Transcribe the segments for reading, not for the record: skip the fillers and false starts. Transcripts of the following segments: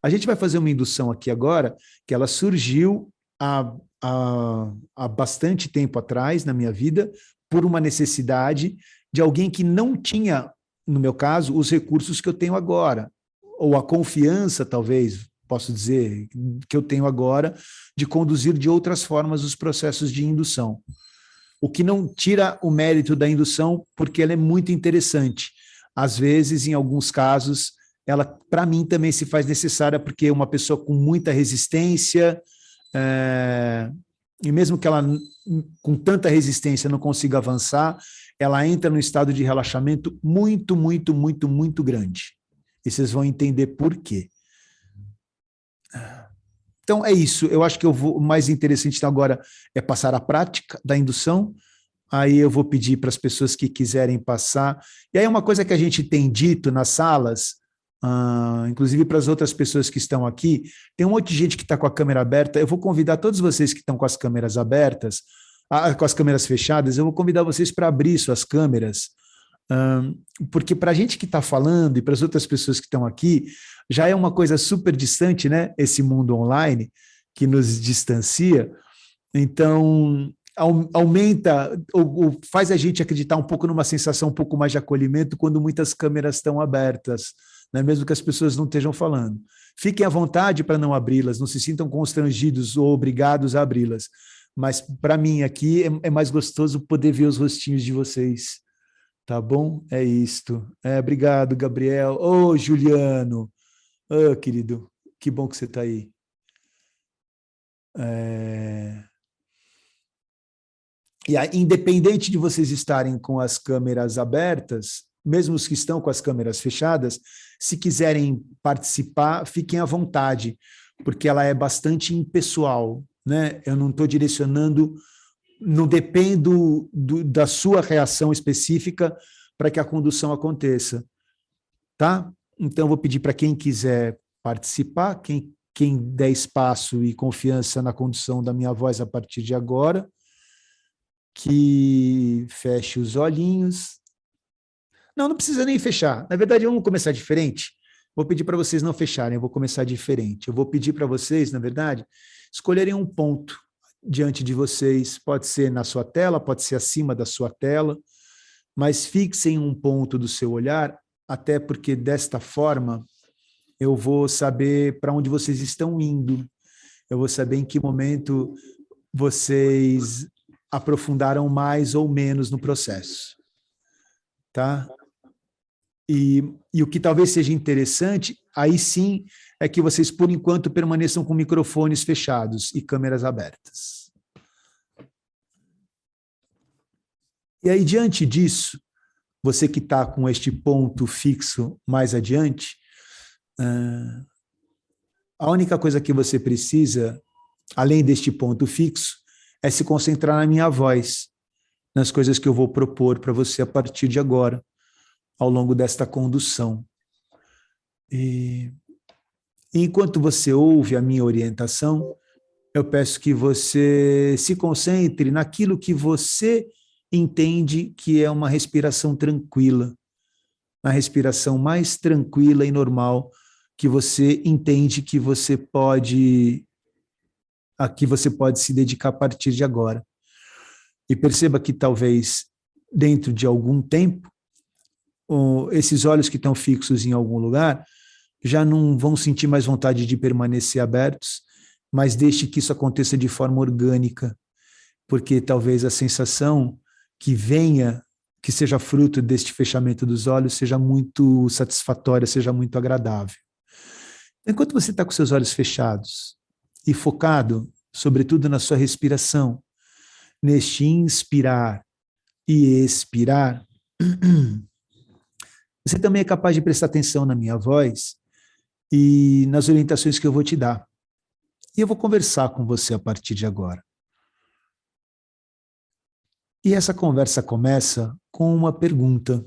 A gente vai fazer uma indução aqui agora, que ela surgiu há bastante tempo atrás na minha vida, por uma necessidade de alguém que não tinha, no meu caso, os recursos que eu tenho agora, ou a confiança, talvez, posso dizer, que eu tenho agora, de conduzir de outras formas os processos de indução. O que não tira o mérito da indução, porque ela é muito interessante. Às vezes, em alguns casos, ela, para mim, também se faz necessária, porque uma pessoa com muita resistência, e mesmo que ela, com tanta resistência, não consiga avançar, ela entra num estado de relaxamento muito, muito, muito, muito grande. E vocês vão entender por quê. Então, é isso. Eu acho que o mais interessante agora é passar a prática da indução. Aí eu vou pedir para as pessoas que quiserem passar. E aí uma coisa que a gente tem dito nas salas, inclusive para as outras pessoas que estão aqui, tem um monte de gente que está com a câmera aberta. Eu vou convidar todos vocês que estão com as câmeras abertas, com as câmeras fechadas, eu vou convidar vocês para abrir suas câmeras, porque para a gente que está falando e para as outras pessoas que estão aqui, já é uma coisa super distante, né? Esse mundo online que nos distancia. Então, aumenta, ou faz a gente acreditar um pouco numa sensação um pouco mais de acolhimento quando muitas câmeras estão abertas, né? Mesmo que as pessoas não estejam falando. Fiquem à vontade para não abri-las, não se sintam constrangidos ou obrigados a abri-las. Mas, para mim, aqui é mais gostoso poder ver os rostinhos de vocês. Tá bom? É isto. Obrigado, Gabriel. Ô, Juliano. Ô, querido, que bom que você está aí. E aí, independente de vocês estarem com as câmeras abertas, mesmo os que estão com as câmeras fechadas, se quiserem participar, fiquem à vontade, porque ela é bastante impessoal, né? Eu não estou direcionando, não dependo da sua reação específica para que a condução aconteça, tá? Então, eu vou pedir para quem quiser participar, quem der espaço e confiança na condução da minha voz a partir de agora, que feche os olhinhos. Não precisa nem fechar. Na verdade, vamos começar diferente. Vou pedir para vocês não fecharem, eu vou começar diferente. Eu vou pedir para vocês, na verdade, escolherem um ponto diante de vocês. Pode ser na sua tela, pode ser acima da sua tela, mas fixem um ponto do seu olhar, até porque desta forma eu vou saber para onde vocês estão indo. Eu vou saber em que momento vocês aprofundaram mais ou menos no processo, tá? E o que talvez seja interessante, aí sim, é que vocês, por enquanto, permaneçam com microfones fechados e câmeras abertas. E aí, diante disso, você que está com este ponto fixo mais adiante, a única coisa que você precisa, além deste ponto fixo, é se concentrar na minha voz, nas coisas que eu vou propor para você a partir de agora, ao longo desta condução. E enquanto você ouve a minha orientação, eu peço que você se concentre naquilo que você entende que é uma respiração tranquila, a respiração mais tranquila e normal que você entende que você pode se dedicar a partir de agora. E perceba que talvez dentro de algum tempo, esses olhos que estão fixos em algum lugar já não vão sentir mais vontade de permanecer abertos, mas deixe que isso aconteça de forma orgânica, porque talvez a sensação que venha, que seja fruto deste fechamento dos olhos, seja muito satisfatória, seja muito agradável. Enquanto você está com seus olhos fechados e focado, sobretudo na sua respiração, neste inspirar e expirar, você também é capaz de prestar atenção na minha voz e nas orientações que eu vou te dar. E eu vou conversar com você a partir de agora. E essa conversa começa com uma pergunta.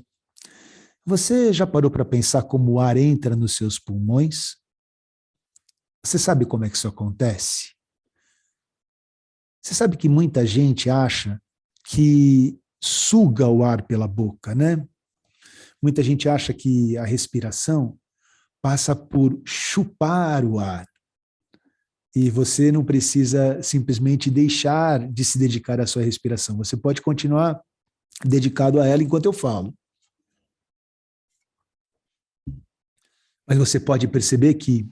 Você já parou para pensar como o ar entra nos seus pulmões? Você sabe como é que isso acontece? Você sabe que muita gente acha que suga o ar pela boca, né? Muita gente acha que a respiração passa por chupar o ar. E você não precisa simplesmente deixar de se dedicar à sua respiração. Você pode continuar dedicado a ela enquanto eu falo. Mas você pode perceber que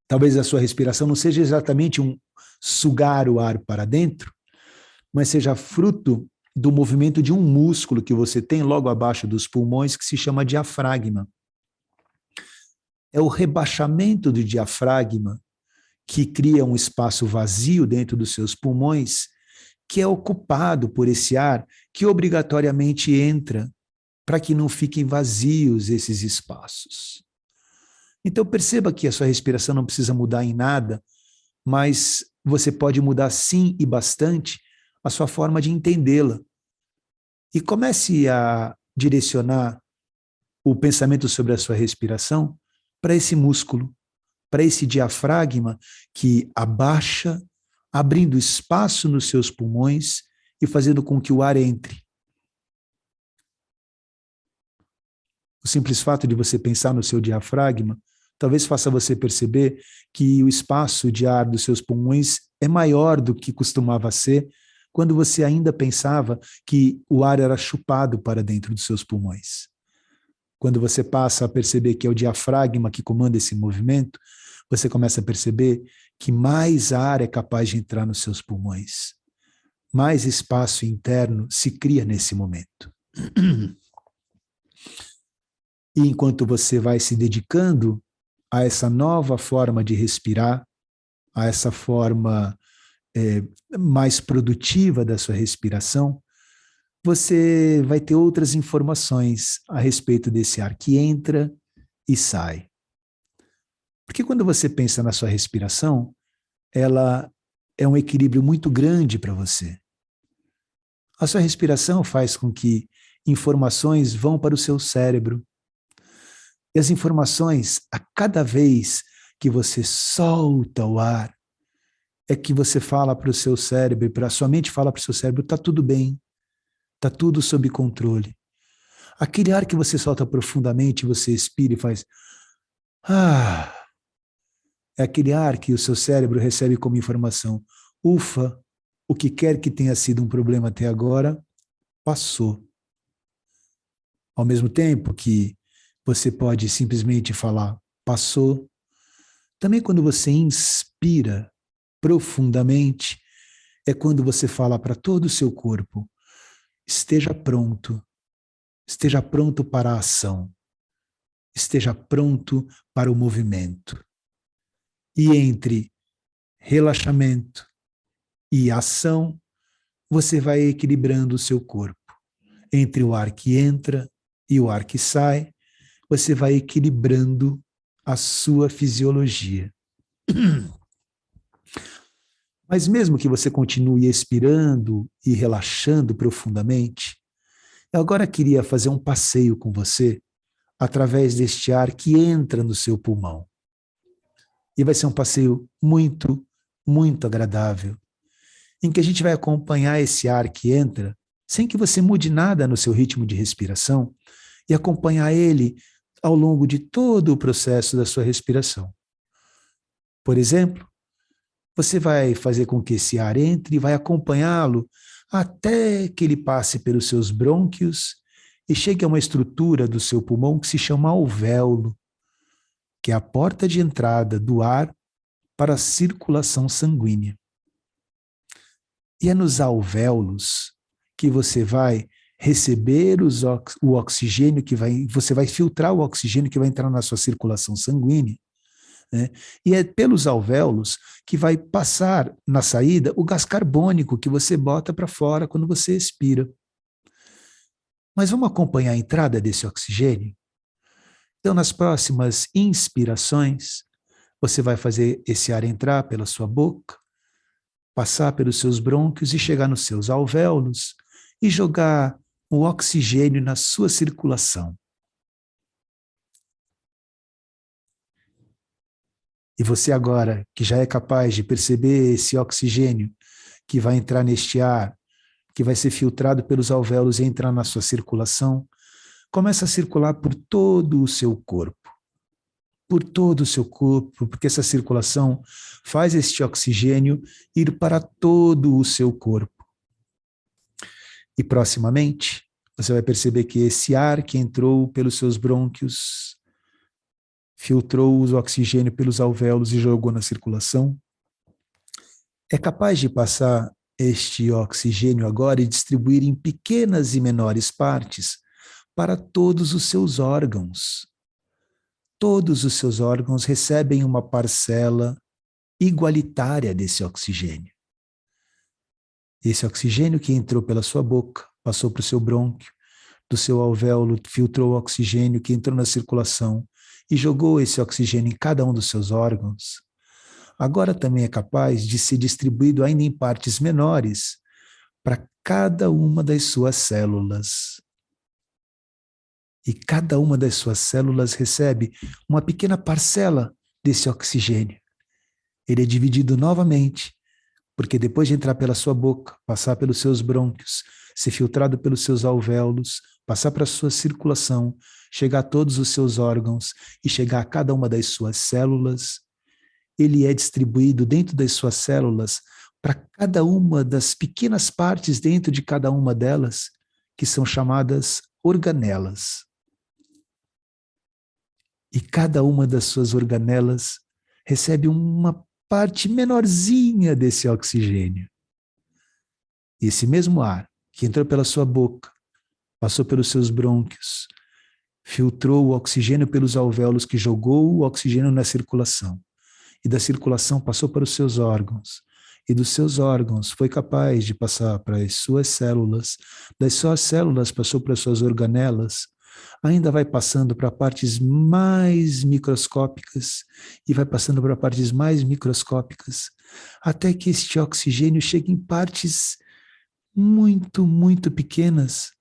talvez a sua respiração não seja exatamente um sugar o ar para dentro, mas seja fruto do movimento de um músculo que você tem logo abaixo dos pulmões, que se chama diafragma. É o rebaixamento do diafragma que cria um espaço vazio dentro dos seus pulmões, que é ocupado por esse ar que obrigatoriamente entra para que não fiquem vazios esses espaços. Então perceba que a sua respiração não precisa mudar em nada, mas você pode mudar sim e bastante a sua forma de entendê-la. E comece a direcionar o pensamento sobre a sua respiração para esse músculo, para esse diafragma que abaixa, abrindo espaço nos seus pulmões e fazendo com que o ar entre. O simples fato de você pensar no seu diafragma talvez faça você perceber que o espaço de ar dos seus pulmões é maior do que costumava ser quando você ainda pensava que o ar era chupado para dentro dos seus pulmões. Quando você passa a perceber que é o diafragma que comanda esse movimento, você começa a perceber que mais ar é capaz de entrar nos seus pulmões. Mais espaço interno se cria nesse momento. E enquanto você vai se dedicando a essa nova forma de respirar, a essa forma mais produtiva da sua respiração, você vai ter outras informações a respeito desse ar que entra e sai. Porque quando você pensa na sua respiração, ela é um equilíbrio muito grande para você. A sua respiração faz com que informações vão para o seu cérebro. E as informações, a cada vez que você solta o ar, é que você fala para o seu cérebro, para a sua mente fala para o seu cérebro, está tudo bem, está tudo sob controle. Aquele ar que você solta profundamente, você expira e faz, é aquele ar que o seu cérebro recebe como informação, ufa, o que quer que tenha sido um problema até agora, passou. Ao mesmo tempo que você pode simplesmente falar, passou. Também quando você inspira profundamente, é quando você fala para todo o seu corpo, esteja pronto para a ação, esteja pronto para o movimento. E entre relaxamento e ação, você vai equilibrando o seu corpo. Entre o ar que entra e o ar que sai, você vai equilibrando a sua fisiologia. Mas mesmo que você continue expirando e relaxando profundamente, eu agora queria fazer um passeio com você através deste ar que entra no seu pulmão. E vai ser um passeio muito, muito agradável, em que a gente vai acompanhar esse ar que entra, sem que você mude nada no seu ritmo de respiração, e acompanhar ele ao longo de todo o processo da sua respiração. Por exemplo, você vai fazer com que esse ar entre e vai acompanhá-lo até que ele passe pelos seus brônquios e chegue a uma estrutura do seu pulmão que se chama alvéolo, que é a porta de entrada do ar para a circulação sanguínea. E é nos alvéolos que você vai receber o oxigênio você vai filtrar o oxigênio que vai entrar na sua circulação sanguínea, né? E é pelos alvéolos que vai passar na saída o gás carbônico que você bota para fora quando você expira. Mas vamos acompanhar a entrada desse oxigênio? Então, nas próximas inspirações, você vai fazer esse ar entrar pela sua boca, passar pelos seus brônquios e chegar nos seus alvéolos e jogar o oxigênio na sua circulação. E você agora, que já é capaz de perceber esse oxigênio que vai entrar neste ar, que vai ser filtrado pelos alvéolos e entrar na sua circulação, começa a circular por todo o seu corpo. por todo o seu corpo, porque essa circulação faz este oxigênio ir para todo o seu corpo. E proximamente, você vai perceber que esse ar que entrou pelos seus brônquios filtrou o oxigênio pelos alvéolos e jogou na circulação, é capaz de passar este oxigênio agora e distribuir em pequenas e menores partes para todos os seus órgãos. Todos os seus órgãos recebem uma parcela igualitária desse oxigênio. Esse oxigênio que entrou pela sua boca, passou para o seu brônquio, do seu alvéolo, filtrou o oxigênio que entrou na circulação e jogou esse oxigênio em cada um dos seus órgãos, agora também é capaz de ser distribuído ainda em partes menores para cada uma das suas células. E cada uma das suas células recebe uma pequena parcela desse oxigênio. Ele é dividido novamente, porque depois de entrar pela sua boca, passar pelos seus brônquios, ser filtrado pelos seus alvéolos, passar para a sua circulação, chegar a todos os seus órgãos e chegar a cada uma das suas células, ele é distribuído dentro das suas células para cada uma das pequenas partes dentro de cada uma delas, que são chamadas organelas. E cada uma das suas organelas recebe uma parte menorzinha desse oxigênio. E esse mesmo ar que entrou pela sua boca, passou pelos seus brônquios, filtrou o oxigênio pelos alvéolos que jogou o oxigênio na circulação. E da circulação passou para os seus órgãos. E dos seus órgãos foi capaz de passar para as suas células, das suas células passou para as suas organelas, ainda vai passando para partes mais microscópicas e vai passando para partes mais microscópicas, até que este oxigênio chegue em partes muito, muito pequenas,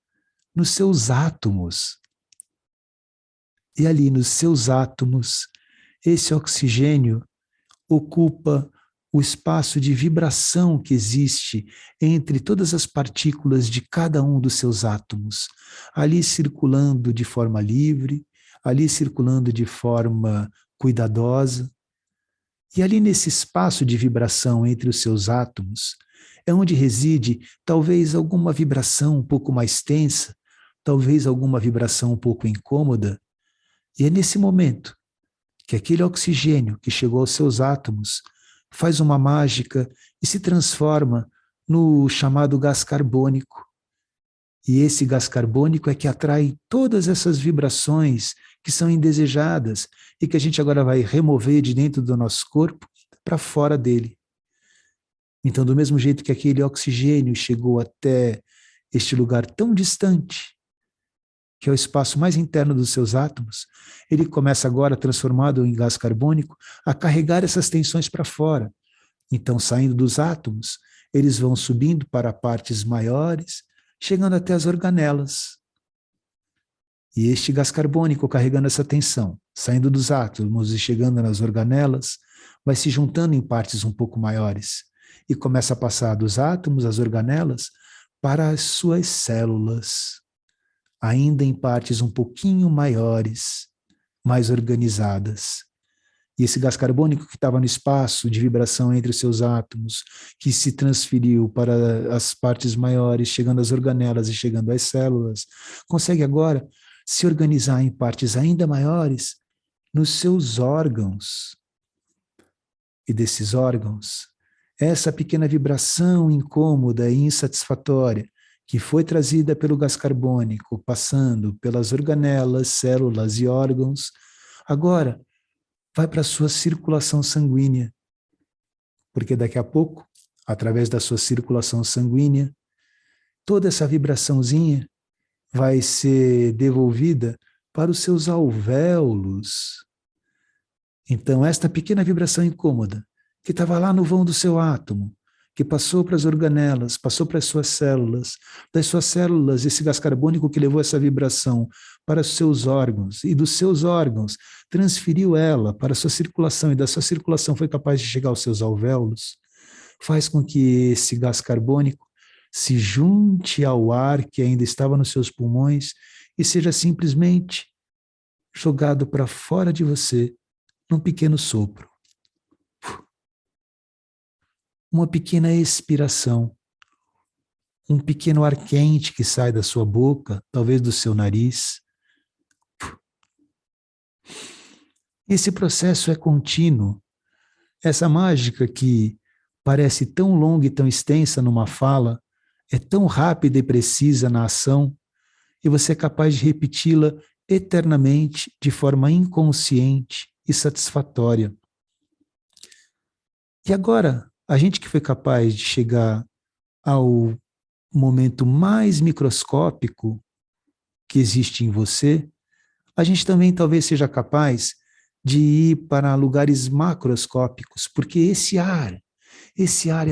nos seus átomos. E ali nos seus átomos, esse oxigênio ocupa o espaço de vibração que existe entre todas as partículas de cada um dos seus átomos, ali circulando de forma livre, ali circulando de forma cuidadosa. E ali nesse espaço de vibração entre os seus átomos, é onde reside talvez alguma vibração um pouco mais tensa, talvez alguma vibração um pouco incômoda, e é nesse momento que aquele oxigênio que chegou aos seus átomos faz uma mágica e se transforma no chamado gás carbônico. E esse gás carbônico é que atrai todas essas vibrações que são indesejadas e que a gente agora vai remover de dentro do nosso corpo para fora dele. Então, do mesmo jeito que aquele oxigênio chegou até este lugar tão distante, que é o espaço mais interno dos seus átomos, ele começa agora, transformado em gás carbônico, a carregar essas tensões para fora. Então, saindo dos átomos, eles vão subindo para partes maiores, chegando até as organelas. E este gás carbônico, carregando essa tensão, saindo dos átomos e chegando nas organelas, vai se juntando em partes um pouco maiores e começa a passar dos átomos, as organelas, para as suas células, ainda em partes um pouquinho maiores, mais organizadas. E esse gás carbônico que estava no espaço de vibração entre os seus átomos, que se transferiu para as partes maiores, chegando às organelas e chegando às células, consegue agora se organizar em partes ainda maiores nos seus órgãos. E desses órgãos, essa pequena vibração incômoda e insatisfatória que foi trazida pelo gás carbônico, passando pelas organelas, células e órgãos, agora vai para a sua circulação sanguínea. Porque daqui a pouco, através da sua circulação sanguínea, toda essa vibraçãozinha vai ser devolvida para os seus alvéolos. Então, esta pequena vibração incômoda, que estava lá no vão do seu átomo, que passou para as organelas, passou para as suas células, das suas células, esse gás carbônico que levou essa vibração para os seus órgãos, e dos seus órgãos transferiu ela para a sua circulação, e da sua circulação foi capaz de chegar aos seus alvéolos, faz com que esse gás carbônico se junte ao ar que ainda estava nos seus pulmões e seja simplesmente jogado para fora de você, num pequeno sopro. Uma pequena expiração, um pequeno ar quente que sai da sua boca, talvez do seu nariz. Esse processo é contínuo. Essa mágica que parece tão longa e tão extensa numa fala, é tão rápida e precisa na ação, e você é capaz de repeti-la eternamente, de forma inconsciente e satisfatória. E agora, a gente que foi capaz de chegar ao momento mais microscópico que existe em você, a gente também talvez seja capaz de ir para lugares macroscópicos, porque esse ar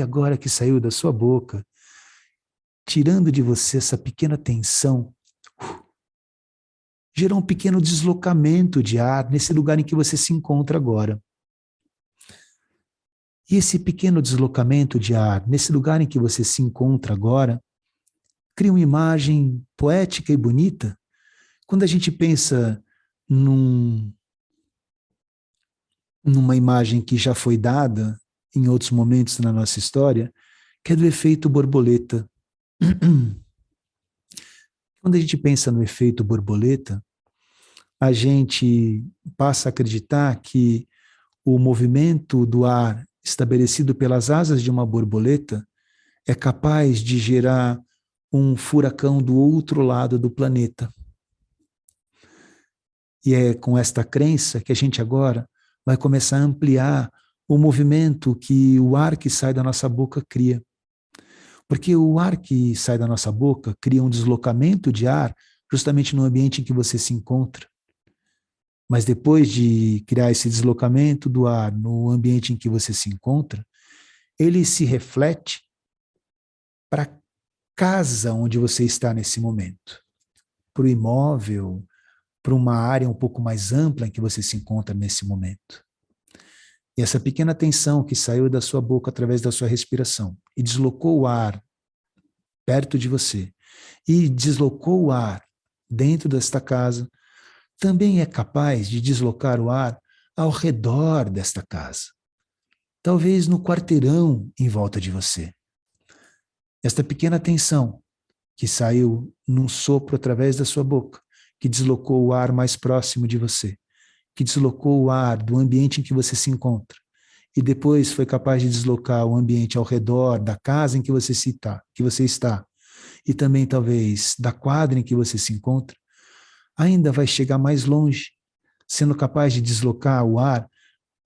agora que saiu da sua boca, tirando de você essa pequena tensão, gerou um pequeno deslocamento de ar nesse lugar em que você se encontra agora. E esse pequeno deslocamento de ar, nesse lugar em que você se encontra agora, cria uma imagem poética e bonita. Quando a gente pensa numa imagem que já foi dada em outros momentos na nossa história, que é do efeito borboleta. Quando a gente pensa no efeito borboleta, a gente passa a acreditar que o movimento do ar estabelecido pelas asas de uma borboleta é capaz de gerar um furacão do outro lado do planeta. E é com esta crença que a gente agora vai começar a ampliar o movimento que o ar que sai da nossa boca cria. Porque o ar que sai da nossa boca cria um deslocamento de ar justamente no ambiente em que você se encontra. Mas depois de criar esse deslocamento do ar no ambiente em que você se encontra, ele se reflete para a casa onde você está nesse momento, para o imóvel, para uma área um pouco mais ampla em que você se encontra nesse momento. E essa pequena tensão que saiu da sua boca através da sua respiração e deslocou o ar perto de você e deslocou o ar dentro desta casa, também é capaz de deslocar o ar ao redor desta casa, talvez no quarteirão em volta de você. Esta pequena tensão que saiu num sopro através da sua boca, que deslocou o ar mais próximo de você, que deslocou o ar do ambiente em que você se encontra, e depois foi capaz de deslocar o ambiente ao redor da casa em que você está, e também talvez da quadra em que você se encontra, ainda vai chegar mais longe, sendo capaz de deslocar o ar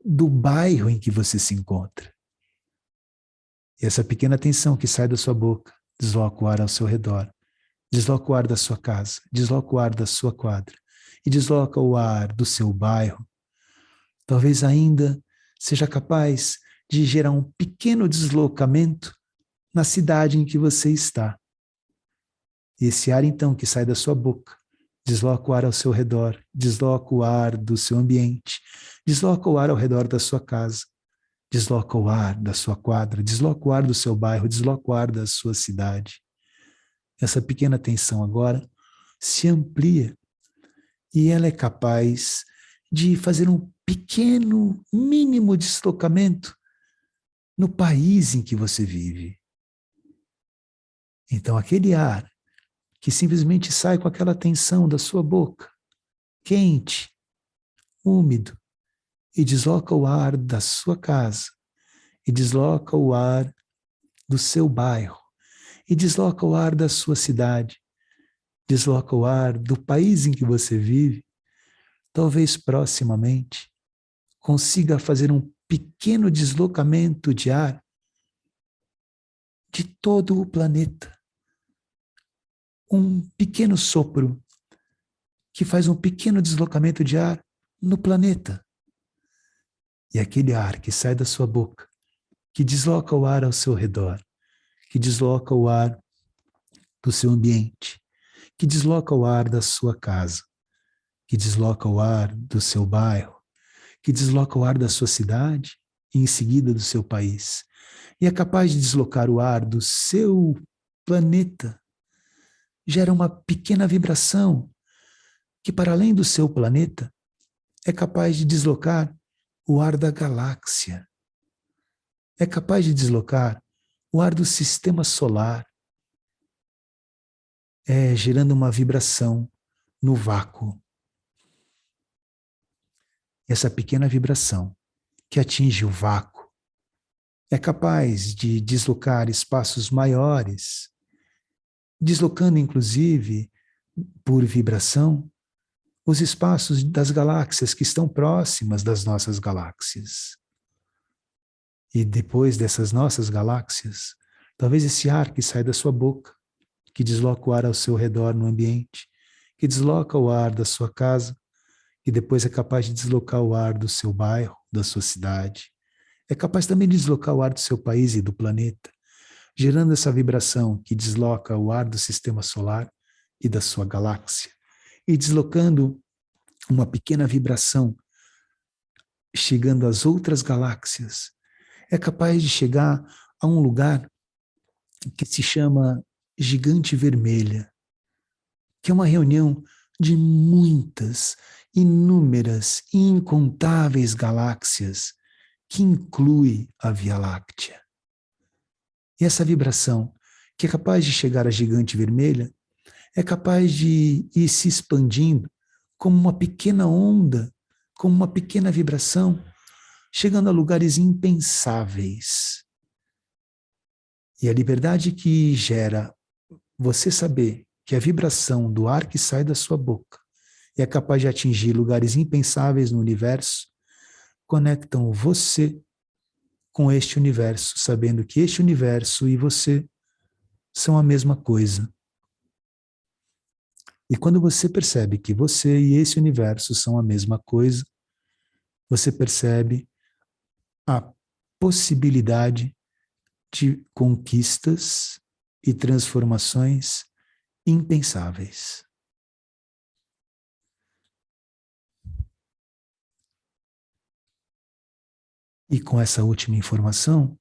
do bairro em que você se encontra. E essa pequena tensão que sai da sua boca desloca o ar ao seu redor, desloca o ar da sua casa, desloca o ar da sua quadra e desloca o ar do seu bairro. Talvez ainda seja capaz de gerar um pequeno deslocamento na cidade em que você está. E esse ar, então, que sai da sua boca, desloca o ar ao seu redor, desloca o ar do seu ambiente, desloca o ar ao redor da sua casa, desloca o ar da sua quadra, desloca o ar do seu bairro, desloca o ar da sua cidade. Essa pequena tensão agora se amplia e ela é capaz de fazer um pequeno, mínimo deslocamento no país em que você vive. Então, aquele ar que simplesmente sai com aquela tensão da sua boca, quente, úmido, e desloca o ar da sua casa, e desloca o ar do seu bairro, e desloca o ar da sua cidade, desloca o ar do país em que você vive, talvez proximamente consiga fazer um pequeno deslocamento de ar de todo o planeta. Um pequeno sopro que faz um pequeno deslocamento de ar no planeta. E aquele ar que sai da sua boca, que desloca o ar ao seu redor, que desloca o ar do seu ambiente, que desloca o ar da sua casa, que desloca o ar do seu bairro, que desloca o ar da sua cidade e em seguida do seu país. E é capaz de deslocar o ar do seu planeta. Gera uma pequena vibração que, para além do seu planeta, é capaz de deslocar o ar da galáxia. É capaz de deslocar o ar do sistema solar, gerando uma vibração no vácuo. Essa pequena vibração que atinge o vácuo é capaz de deslocar espaços maiores, deslocando inclusive por vibração os espaços das galáxias que estão próximas das nossas galáxias. E depois dessas nossas galáxias, talvez esse ar que sai da sua boca, que desloca o ar ao seu redor no ambiente, que desloca o ar da sua casa, e depois é capaz de deslocar o ar do seu bairro, da sua cidade. É capaz também de deslocar o ar do seu país e do planeta, gerando essa vibração que desloca o ar do sistema solar e da sua galáxia, e deslocando uma pequena vibração, chegando às outras galáxias. É capaz de chegar a um lugar que se chama Gigante Vermelha, que é uma reunião de muitas, inúmeras e incontáveis galáxias que inclui a Via Láctea. E essa vibração, que é capaz de chegar à Gigante Vermelha, é capaz de ir se expandindo como uma pequena onda, como uma pequena vibração, chegando a lugares impensáveis. E a liberdade que gera você saber que a vibração do ar que sai da sua boca é capaz de atingir lugares impensáveis no universo, conectam você com este universo, sabendo que este universo e você são a mesma coisa. E quando você percebe que você e esse universo são a mesma coisa, você percebe a possibilidade de conquistas e transformações impensáveis. E com essa última informação,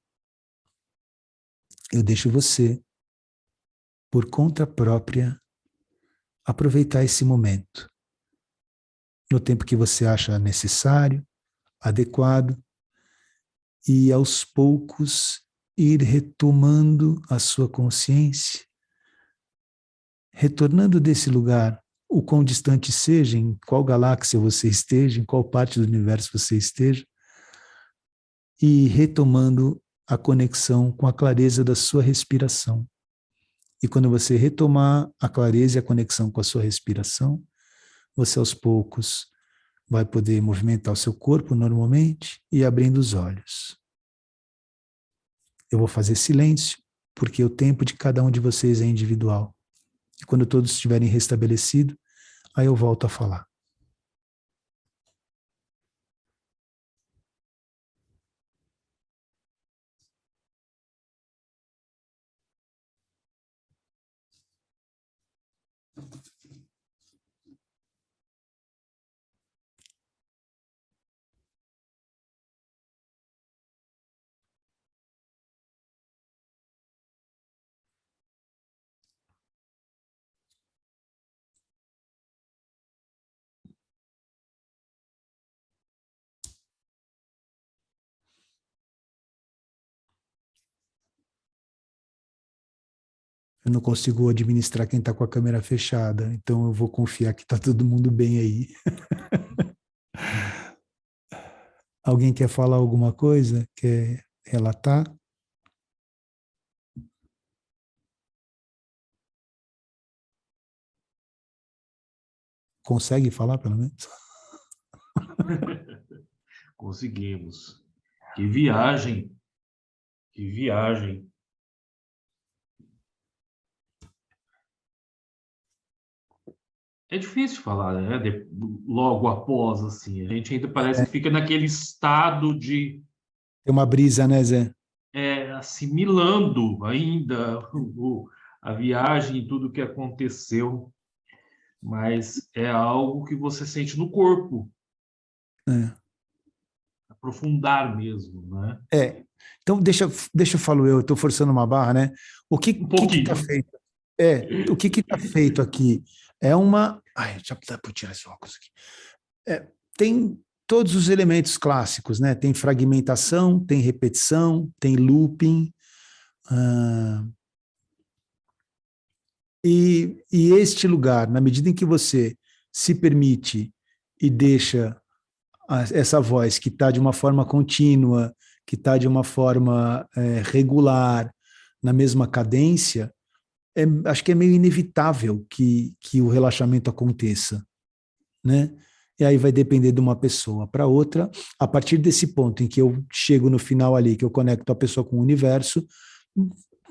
eu deixo você, por conta própria, aproveitar esse momento, no tempo que você acha necessário, adequado, e aos poucos ir retomando a sua consciência, retornando desse lugar, o quão distante seja, em qual galáxia você esteja, em qual parte do universo você esteja, e retomando a conexão com a clareza da sua respiração. E quando você retomar a clareza e a conexão com a sua respiração, você aos poucos vai poder movimentar o seu corpo normalmente e abrindo os olhos. Eu vou fazer silêncio, porque o tempo de cada um de vocês é individual. E quando todos estiverem restabelecidos, aí eu volto a falar. Eu não consigo administrar quem está com a câmera fechada, então eu vou confiar que está todo mundo bem aí. Alguém quer falar alguma coisa? Quer relatar? Consegue falar, pelo menos? Conseguimos. Que viagem! Que viagem! É difícil falar, né? Logo após, assim. A gente ainda parece que fica naquele estado de Tem uma brisa, né, Zé? assimilando ainda a viagem e tudo o que aconteceu. Mas é algo que você sente no corpo, É. aprofundar mesmo, né? Então, deixa eu falar, eu estou forçando uma barra, né? O que Um que está pouquinho. feito? O que está feito aqui? É uma. Ai, já dá para tirar esse óculos aqui. É, tem. todos os elementos clássicos, né? Tem fragmentação, tem repetição, tem looping. E este lugar, na medida em que você se permite e deixa essa voz que está de uma forma contínua, que está de uma forma regular, na mesma cadência, acho que é meio inevitável que o relaxamento aconteça, né? E aí vai depender de uma pessoa para outra. A partir desse ponto em que eu chego no final ali, que eu conecto a pessoa com o universo,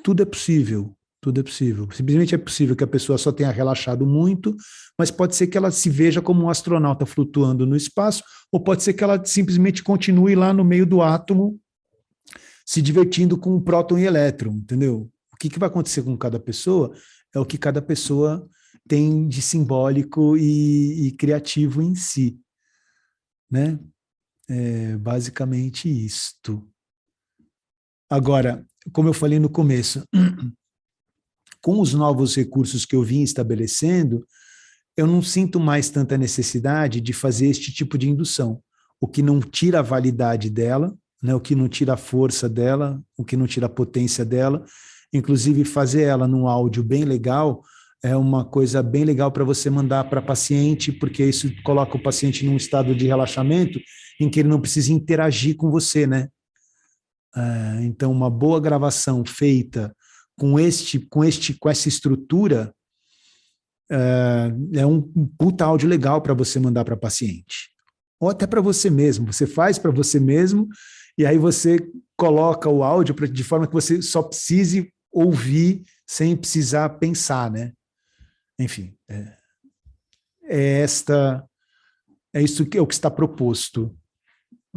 tudo é possível. Tudo é possível. Simplesmente é possível que a pessoa só tenha relaxado muito, mas pode ser que ela se veja como um astronauta flutuando no espaço, ou pode ser que ela simplesmente continue lá no meio do átomo, se divertindo com o próton e elétron, entendeu? O que vai acontecer com cada pessoa é o que cada pessoa tem de simbólico e criativo em si, né? É basicamente isto. Agora, como eu falei no começo, com os novos recursos que eu vim estabelecendo, eu não sinto mais tanta necessidade de fazer este tipo de indução, o que não tira a validade dela, né, o que não tira a força dela, o que não tira a potência dela. Inclusive, fazer ela num áudio bem legal é uma coisa bem legal para você mandar para paciente, porque isso coloca o paciente num estado de relaxamento em que ele não precisa interagir com você, né? Então, uma boa gravação feita com essa estrutura é um puta áudio legal para você mandar para paciente. Ou até para você mesmo. Você faz para você mesmo e aí você coloca o áudio de forma que você só precise ouvir sem precisar pensar, né? Enfim, é isso que é o que está proposto.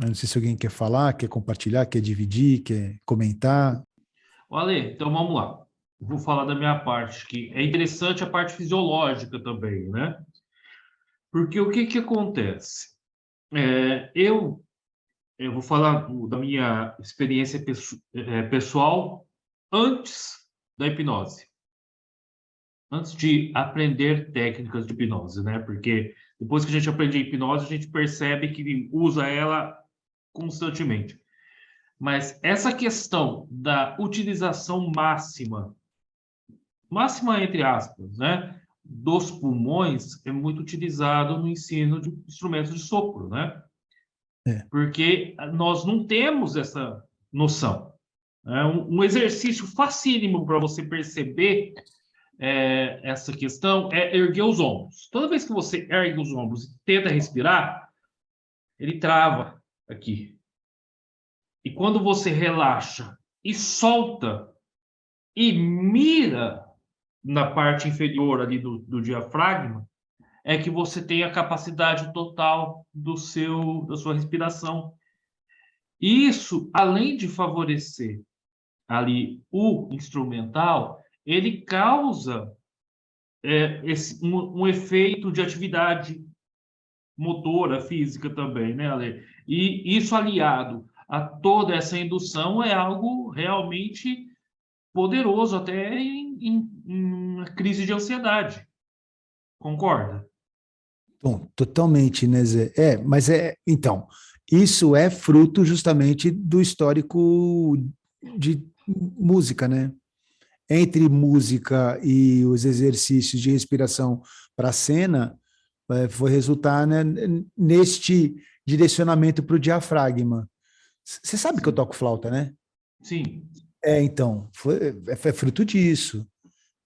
Eu não sei se alguém quer falar, quer compartilhar, quer dividir, quer comentar. Ale, então vamos lá. Vou falar da minha parte, que é interessante a parte fisiológica também, né? Porque o que que acontece? Eu vou falar da minha experiência pessoal antes da hipnose. Antes de aprender técnicas de hipnose, né? Porque depois que a gente aprende a hipnose, a gente percebe que usa ela constantemente. Mas essa questão da utilização máxima entre aspas, né, dos pulmões é muito utilizado no ensino de instrumentos de sopro, né? Porque nós não temos essa noção. Um exercício facílimo para você perceber essa questão é erguer os ombros. Toda vez que você ergue os ombros e tenta respirar, ele trava aqui. E quando você relaxa e solta e mira na parte inferior ali do diafragma, é que você tem a capacidade total da sua respiração. Isso, além de favorecer ali o instrumental, ele causa um efeito de atividade motora, física também, né, Ale? E isso aliado a toda essa indução é algo realmente poderoso, até em crise de ansiedade. Concorda? Bom, totalmente, né, Zé? Mas então, isso é fruto justamente do histórico de música, né? Entre música e os exercícios de respiração para a cena, foi resultar, né, neste direcionamento para o diafragma. Você sabe que eu toco flauta, né? Sim. Então, é fruto disso.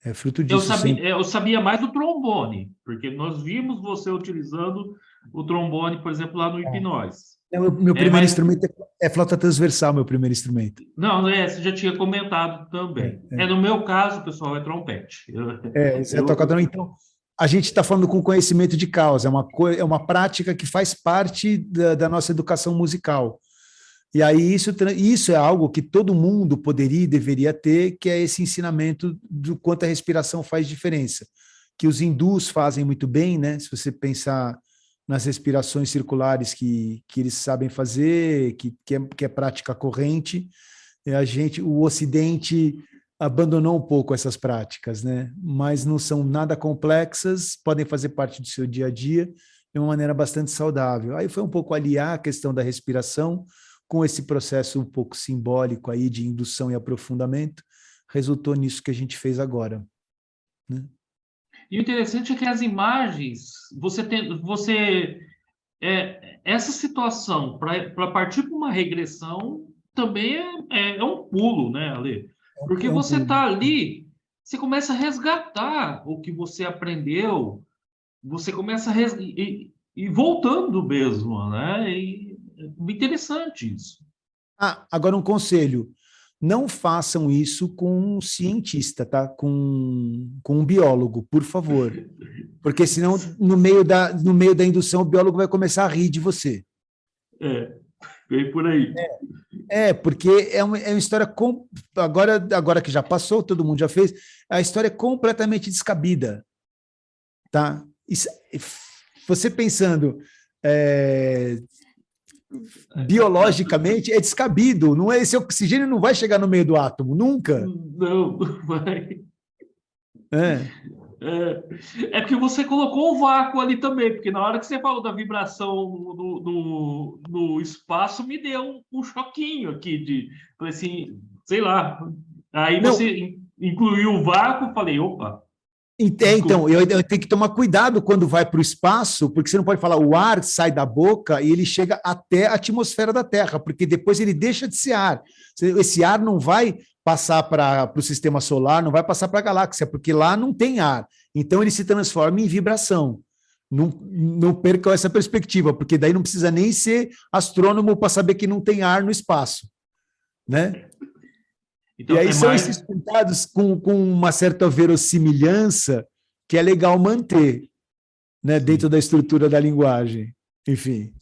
É fruto disso sempre. Eu sabia mais do trombone, porque nós vimos você utilizando o trombone, por exemplo, lá no hipnose. Meu primeiro instrumento é flauta transversal, meu primeiro instrumento. Não, você já tinha comentado também. No meu caso, pessoal, é trompete. Você é tocador, então. A gente está falando com conhecimento de causa, é uma prática que faz parte da nossa educação musical. E aí isso é algo que todo mundo poderia e deveria ter, que é esse ensinamento do quanto a respiração faz diferença. Que os hindus fazem muito bem, né? Se você pensar nas respirações circulares que eles sabem fazer, que é prática corrente, o Ocidente abandonou um pouco essas práticas, né? Mas não são nada complexas, podem fazer parte do seu dia a dia de uma maneira bastante saudável. Aí foi um pouco aliar a questão da respiração com esse processo um pouco simbólico aí de indução e aprofundamento, resultou nisso que a gente fez agora, né? E o interessante é que as imagens, essa situação, para partir para uma regressão, também é um pulo, né, Ale? Porque É um você pulo. está ali, você começa a resgatar o que você aprendeu, você começa e voltando mesmo, né? E é interessante isso. Agora um conselho, não façam isso com um cientista, tá? Com um biólogo, por favor. Porque senão, no meio da indução, o biólogo vai começar a rir de você. É, vem por aí. Porque é uma história. Agora que já passou, todo mundo já fez, a história é completamente descabida. Tá? Você pensando biologicamente, é descabido. Não é, esse oxigênio não vai chegar no meio do átomo, nunca. Não, não vai. É. É porque você colocou o vácuo ali também, porque na hora que você falou da vibração no espaço, me deu um choquinho aqui de, falei assim, sei lá. Aí Não, você incluiu o vácuo, falei, opa, então, desculpa. eu tenho que tomar cuidado quando vai para o espaço, porque você não pode falar o ar sai da boca e ele chega até a atmosfera da Terra, porque depois ele deixa de ser ar. Esse ar não vai passar para o sistema solar, não vai passar para a galáxia, porque lá não tem ar. Então ele se transforma em vibração. Não percam essa perspectiva, porque daí não precisa nem ser astrônomo para saber que não tem ar no espaço, né? E Então, aí é são mais. esses cuidados com uma certa verossimilhança que é legal manter, né, dentro Sim. da estrutura da linguagem. Enfim.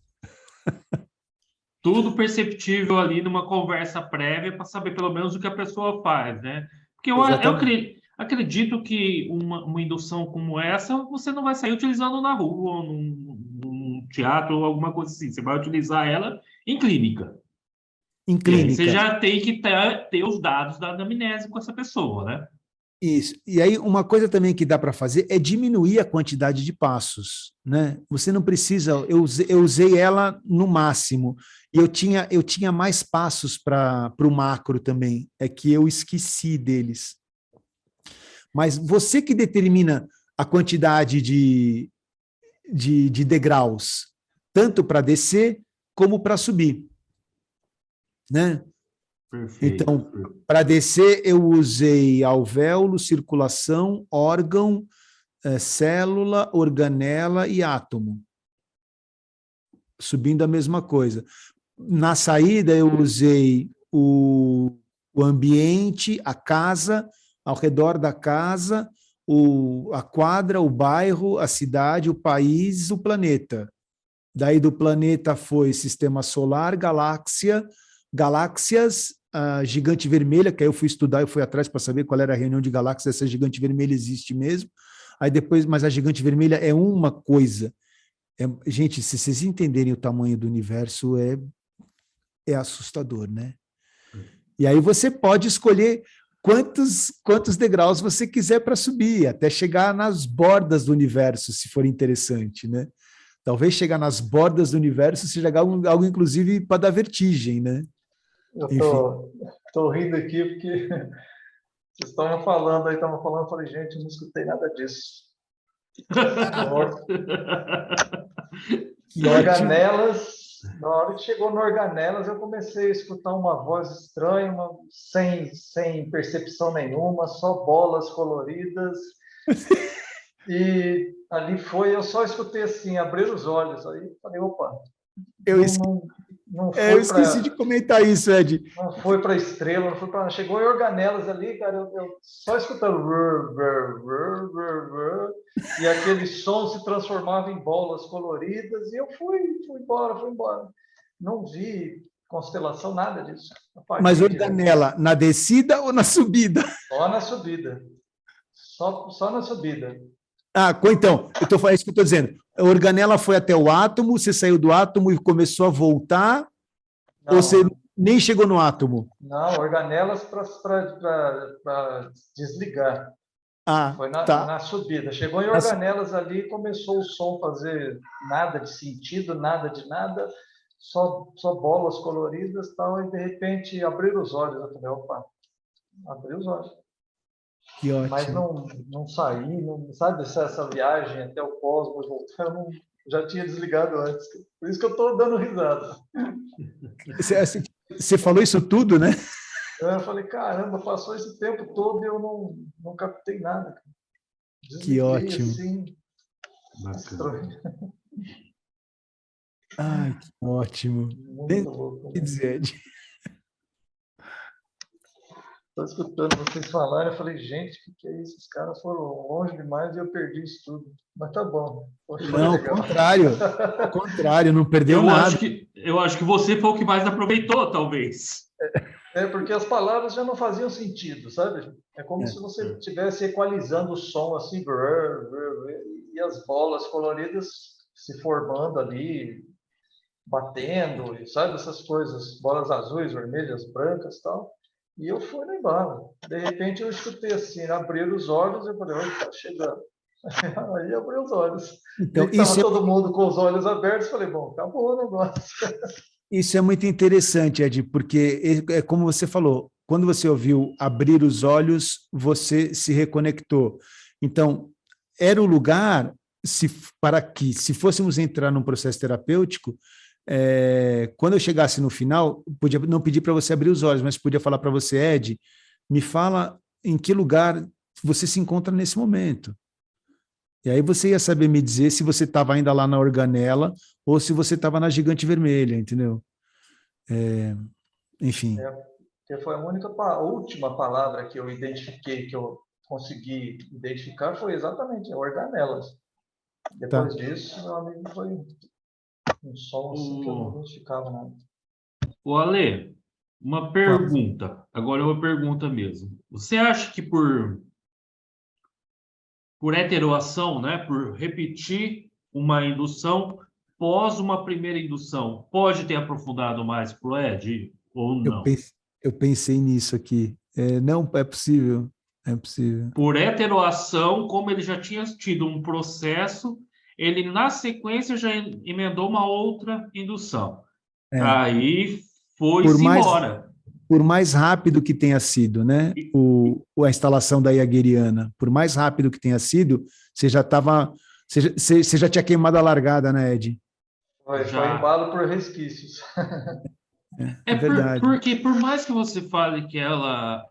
Tudo perceptível ali numa conversa prévia para saber pelo menos o que a pessoa faz, né? Porque eu Exatamente. acredito que uma indução como essa você não vai sair utilizando na rua, ou num teatro ou alguma coisa assim. Você vai utilizar ela em clínica. Em E aí você clínica. já tem que ter os dados da anamnese com essa pessoa, né? Isso. E aí, uma coisa também que dá para fazer é diminuir a quantidade de passos, né? Você não precisa. Eu usei ela no máximo. E eu tinha mais passos para o macro também. É que eu esqueci deles. Mas você que determina a quantidade de degraus, tanto para descer como para subir, né? Perfeito. Então, para descer, eu usei alvéolo, circulação, órgão, célula, organela e átomo. Subindo a mesma coisa. Na saída, eu usei o ambiente, a casa, ao redor da casa, a quadra, o bairro, a cidade, o país, o planeta. Daí do planeta foi sistema solar, galáxias, a gigante vermelha, que aí eu fui estudar, eu fui atrás para saber qual era a reunião de galáxias, essa gigante vermelha existe mesmo. Aí depois, mas a gigante vermelha é uma coisa. Gente, se vocês entenderem o tamanho do universo, é assustador, né? E aí você pode escolher quantos degraus você quiser para subir, até chegar nas bordas do universo, se for interessante, né? Talvez chegar nas bordas do universo seja algo inclusive, para dar vertigem, né? Eu Enfim. tô rindo aqui porque vocês estavam falando aí, eu falei, gente, eu não escutei nada disso. Que ótimo. Na hora que chegou no Organelas, eu comecei a escutar uma voz estranha, sem percepção nenhuma, só bolas coloridas. E ali eu só escutei assim, abrir os olhos. Aí falei, opa, Eu esqueci, não eu foi esqueci de para comentar isso, Ed. não foi para estrela, não foi para. Chegou em Organelas ali, cara, eu só escutando e aquele som se transformava em bolas coloridas e eu fui embora. Não vi constelação, nada disso. Mas Apaguei direto. organela, na descida ou na subida? Só na subida. Só na subida. Então, eu tô falando isso que eu estou dizendo. A organela foi até o átomo, você saiu do átomo e começou a voltar, ou você Não, nem chegou no átomo? não, organelas para desligar. Ah, Foi tá. na subida. Chegou em Organelas ali, começou o som fazer nada de sentido, nada de nada, só bolas coloridas, tal, e de repente abriram os olhos. Eu falei, opa, abriu os olhos. Que Mas ótimo. não saí, não, sabe, essa viagem até o Cosmos, voltar, eu não, já tinha desligado antes. Por isso que eu estou dando risada. Você falou isso tudo, né? Eu falei, caramba, passou esse tempo todo e eu não captei nada. Que Desliguei ótimo. assim, Bacana. estranho. Ai, que ótimo. Nem Muito sei louco, o que né? dizer, Ed. Estou escutando vocês falarem, eu falei, gente, o que é isso? Os caras foram longe demais e eu perdi isso tudo. Mas tá bom, foi Não, ao legal. contrário. Ao contrário, não perdeu nada. Eu acho que você foi o que mais aproveitou, talvez. É porque as palavras já não faziam sentido, sabe? É como É. se você estivesse equalizando o som assim, brrr, brrr, brrr, e as bolas coloridas se formando ali, batendo, e sabe? Essas coisas, bolas azuis, vermelhas, brancas e tal. E eu fui no embalo. De repente eu escutei assim, abrir os olhos, eu falei, olha, tá chegando. Aí abri os olhos. Vi Então, que estava todo mundo com os olhos abertos, falei, bom, acabou o negócio. isso é muito interessante, Ed, porque é como você falou, quando você ouviu abrir os olhos, você se reconectou. Então, era o lugar para que, se fôssemos entrar num processo terapêutico, quando eu chegasse no final, podia não pedir para você abrir os olhos, mas podia falar para você, Ed, me fala em que lugar você se encontra nesse momento. E aí você ia saber me dizer se você estava ainda lá na organela ou se você estava na gigante vermelha, entendeu? Enfim. Que foi a última palavra que eu identifiquei, que eu consegui identificar, foi exatamente organelas. Tá. Depois disso, meu amigo, foi um som assim que eu não O, identificava nada. o Ale, uma Fala. pergunta. Agora é uma pergunta mesmo. Você acha que por heteroação, né, por repetir uma indução pós uma primeira indução, pode ter aprofundado mais pro Ed ou Eu não? pensei, eu pensei nisso aqui. Não, é possível. É possível. Por heteroação, como ele já tinha tido um processo, ele na sequência já emendou uma outra indução. É. Aí Por foi-se mais, embora. por mais rápido que tenha sido, né? A instalação da Iagueriana, por mais rápido que tenha sido, você já estava. Você já tinha queimado a largada, né, Ed? Foi Já. embalo por resquícios. É verdade. Porque por mais que você fale que ela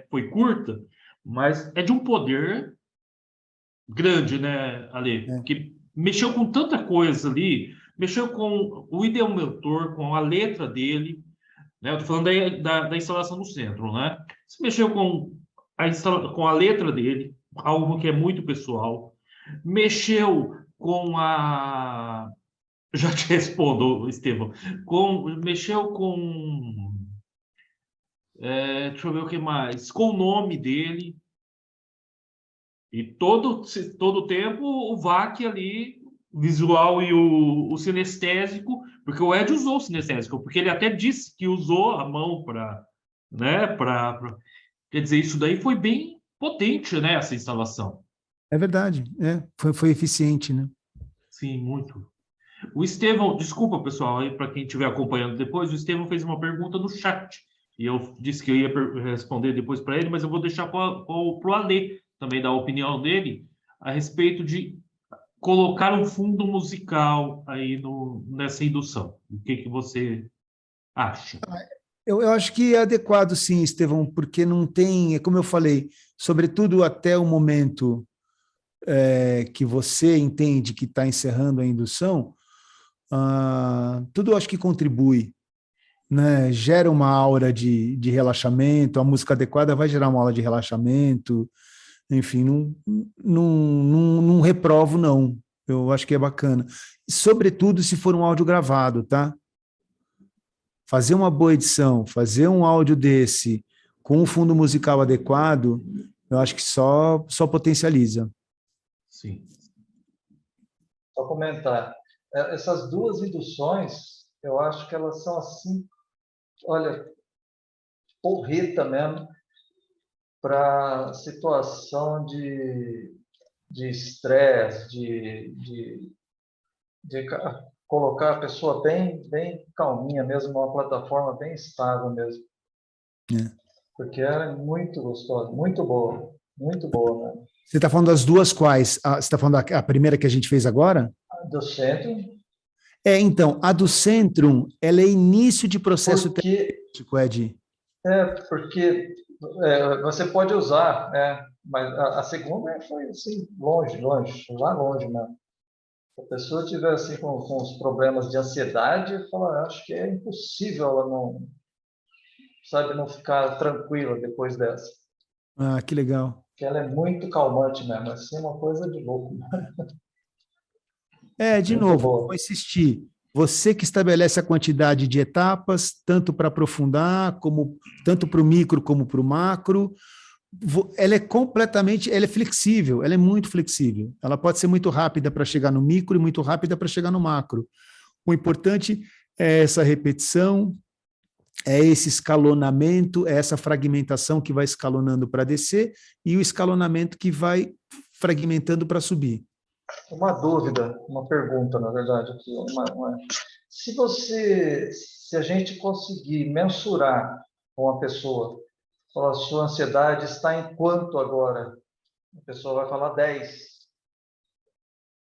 foi curta, mas é de um poder grande, né, Ale? É. Porque mexeu com tanta coisa ali, mexeu com o ideomotor, com a letra dele, né? Eu tô falando da instalação do centro, né? Você mexeu com com a letra dele, algo que é muito pessoal. Mexeu com a... Já te respondo, Estevão. Mexeu com... deixa eu ver o que mais. Com o nome dele. E todo o tempo o VAC ali, visual e o sinestésico, porque o Ed usou o sinestésico, porque ele até disse que usou a mão para, né, quer dizer, isso daí foi bem potente, né, essa instalação. É verdade. Foi eficiente, né? Sim, muito. O Estevão, desculpa, pessoal, aí para quem estiver acompanhando depois, o Estevão fez uma pergunta no chat. E eu disse que eu ia responder depois para ele, mas eu vou deixar para o Alê também dar a opinião dele a respeito de colocar um fundo musical aí nessa indução. O que que você acha? Eu acho que é adequado, sim, Estevão, porque não tem, é como eu falei, sobretudo até o momento que você entende que está encerrando a indução, tudo eu acho que contribui, né? Gera uma aura de relaxamento, a música adequada vai gerar uma aura de relaxamento, enfim, não reprovo, não. Eu acho que é bacana. Sobretudo se for um áudio gravado, tá? Fazer uma boa edição, fazer um áudio desse com um fundo musical adequado, eu acho que só potencializa. Sim. Só comentar. Essas duas induções, eu acho que elas são assim, olha, porreta mesmo. para situação de estresse, colocar a pessoa bem calminha mesmo, numa plataforma bem estável mesmo. Porque ela é muito gostosa, muito boa, né? Você está falando das duas quais? Você está falando a primeira que a gente fez agora? Do centro. Então, a do Centrum, ela é início de processo terapêutico, Ed. Porque você pode usar, mas a segunda foi assim, longe, lá longe mesmo. Se a pessoa tiver assim, com os problemas de ansiedade, fala, acho que é impossível ela não ficar tranquila depois dessa. Ah, que legal. Porque ela é muito calmante mesmo, assim, uma coisa de louco. De Muito novo, boa. vou insistir. Você que estabelece a quantidade de etapas, tanto para aprofundar, tanto para o micro como para o macro. Ela é flexível, ela é muito flexível. Ela pode ser muito rápida para chegar no micro e muito rápida para chegar no macro. O importante é essa repetição, é esse escalonamento, é essa fragmentação que vai escalonando para descer e o escalonamento que vai fragmentando para subir. Uma dúvida, uma pergunta, na verdade, aqui. Se a gente conseguir mensurar com a pessoa, falar, a sua ansiedade está em quanto agora? A pessoa vai falar 10.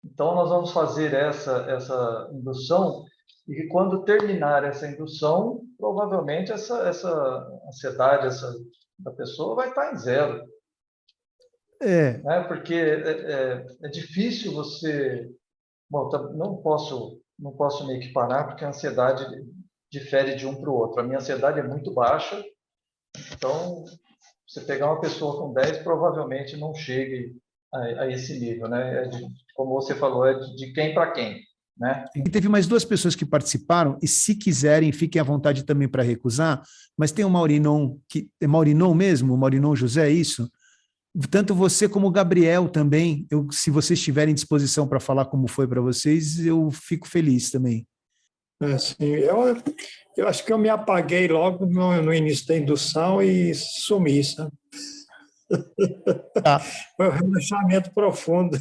Então, nós vamos fazer essa indução e quando terminar essa indução, provavelmente essa ansiedade da pessoa vai estar em 0. Né? Porque é difícil você... Bom, não posso me equiparar porque a ansiedade difere de um para o outro. A minha ansiedade é muito baixa, então você pegar uma pessoa com 10 provavelmente não chegue a esse nível, né? Como você falou, é de quem para quem, né? E teve mais 2 pessoas que participaram e se quiserem, fiquem à vontade também para recusar, mas tem o Maurinon, que é Maurinon mesmo, o Maurinon José, é isso? Tanto você como o Gabriel também, se vocês tiverem disposição para falar como foi para vocês, eu fico feliz também. Assim, eu acho que eu me apaguei logo no início da indução e sumi, sabe? Tá. Foi um relaxamento profundo.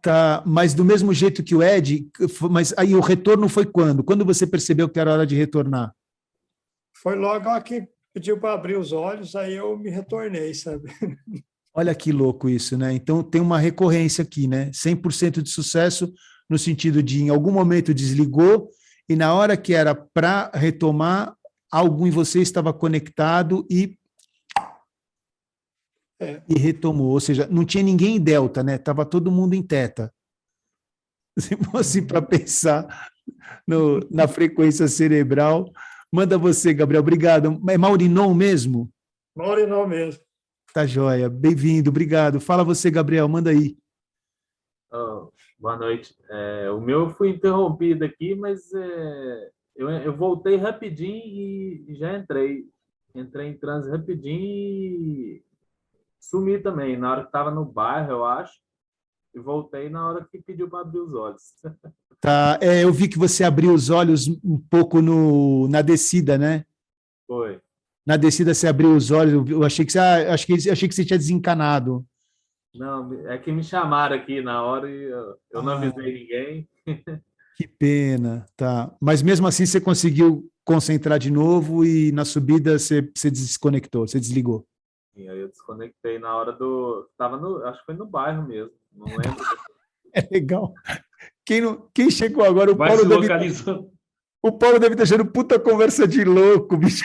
Tá, mas do mesmo jeito que o Ed, mas aí o retorno foi quando? Quando você percebeu que era hora de retornar? Foi logo que pediu para abrir os olhos, aí eu me retornei, sabe? Olha que louco isso, né? Então tem uma recorrência aqui, né? 100% de sucesso no sentido de em algum momento desligou e na hora que era para retomar, algo em você estava conectado e retomou. Ou seja, não tinha ninguém em delta, né? Estava todo mundo em teta. Se fosse para pensar na frequência cerebral, manda você, Gabriel. Obrigado. É Maurinon mesmo? Maurinon mesmo. Tá joia. Bem-vindo, obrigado. Fala você, Gabriel, manda aí. Boa noite. O meu fui interrompido aqui, mas eu voltei rapidinho e já entrei. Entrei em transe rapidinho e sumi também. Na hora que estava no bairro, eu acho, e voltei na hora que pediu para abrir os olhos. Tá, eu vi que você abriu os olhos um pouco na descida, né? Foi. Na descida você abriu os olhos, eu achei que você tinha desencanado. Não, é que me chamaram aqui na hora e eu não avisei ninguém. Que pena, tá. Mas mesmo assim você conseguiu concentrar de novo e na subida você desconectou, você desligou. E aí eu desconectei na hora acho que foi no bairro mesmo, não lembro. É legal. Quem chegou agora, Vai se localizando. O Paulo deve estar achando puta conversa de louco, bicho.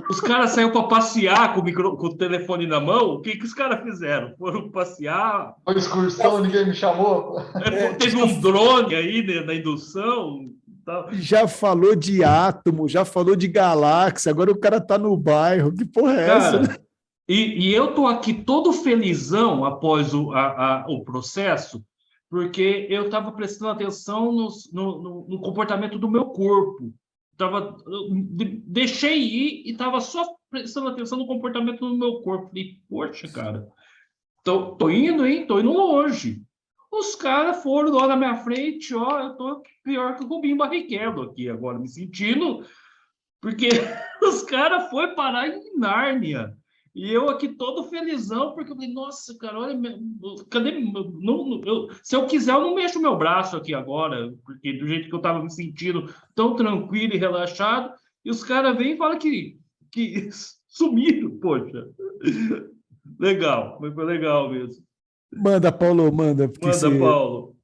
Os caras saíram para passear com o telefone na mão. O que os caras fizeram? Foram passear. Foi excursão, ninguém me chamou. Teve um drone aí, né, na indução. Tal. Já falou de átomo, já falou de galáxia, agora o cara tá no bairro. Que porra é essa? Né? E eu tô aqui todo felizão após o processo, porque eu estava prestando atenção no comportamento do meu corpo. Deixei ir e estava só prestando atenção no comportamento do meu corpo. Falei, poxa, cara, tô indo, hein? Tô indo longe. Os caras foram lá na minha frente, ó, eu tô pior que o Rubinho Barrichello aqui agora, me sentindo, porque os caras foram parar em Nárnia. E eu aqui todo felizão, porque eu falei, nossa, cara, olha, cadê? Se eu quiser, eu não mexo meu braço aqui agora, porque do jeito que eu estava me sentindo tão tranquilo e relaxado, e os caras vêm e falam que sumiram, poxa. Legal, foi legal mesmo. Manda, Paulo, manda, porque Manda, você... Paulo.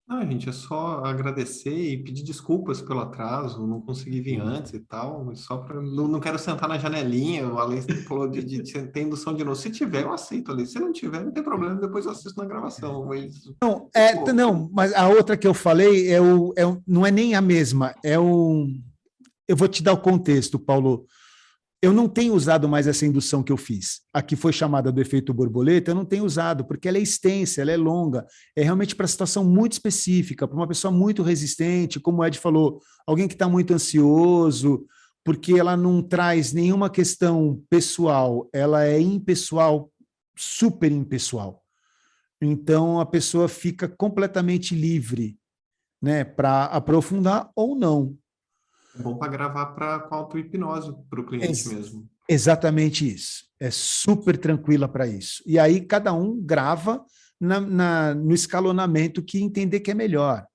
Não, gente, é só agradecer e pedir desculpas pelo atraso, não consegui vir antes e tal, mas só para não quero sentar na janelinha, o Alex falou de ter indução de novo. Se tiver, eu aceito ali. Se não tiver, não tem problema, depois eu assisto na gravação. Mas, pô, Não, mas a outra que eu falei não é nem a mesma, eu vou te dar o contexto, Paulo. Eu não tenho usado mais essa indução que eu fiz. A que foi chamada do efeito borboleta, eu não tenho usado, porque ela é extensa, ela é longa, é realmente para situação muito específica, para uma pessoa muito resistente, como o Ed falou, alguém que está muito ansioso, porque ela não traz nenhuma questão pessoal, ela é impessoal, super impessoal. Então, a pessoa fica completamente livre, né, para aprofundar ou não. é bom para gravar com auto-hipnose para o cliente mesmo. Exatamente isso. É super tranquila para isso. E aí cada um grava no escalonamento que entender que é melhor.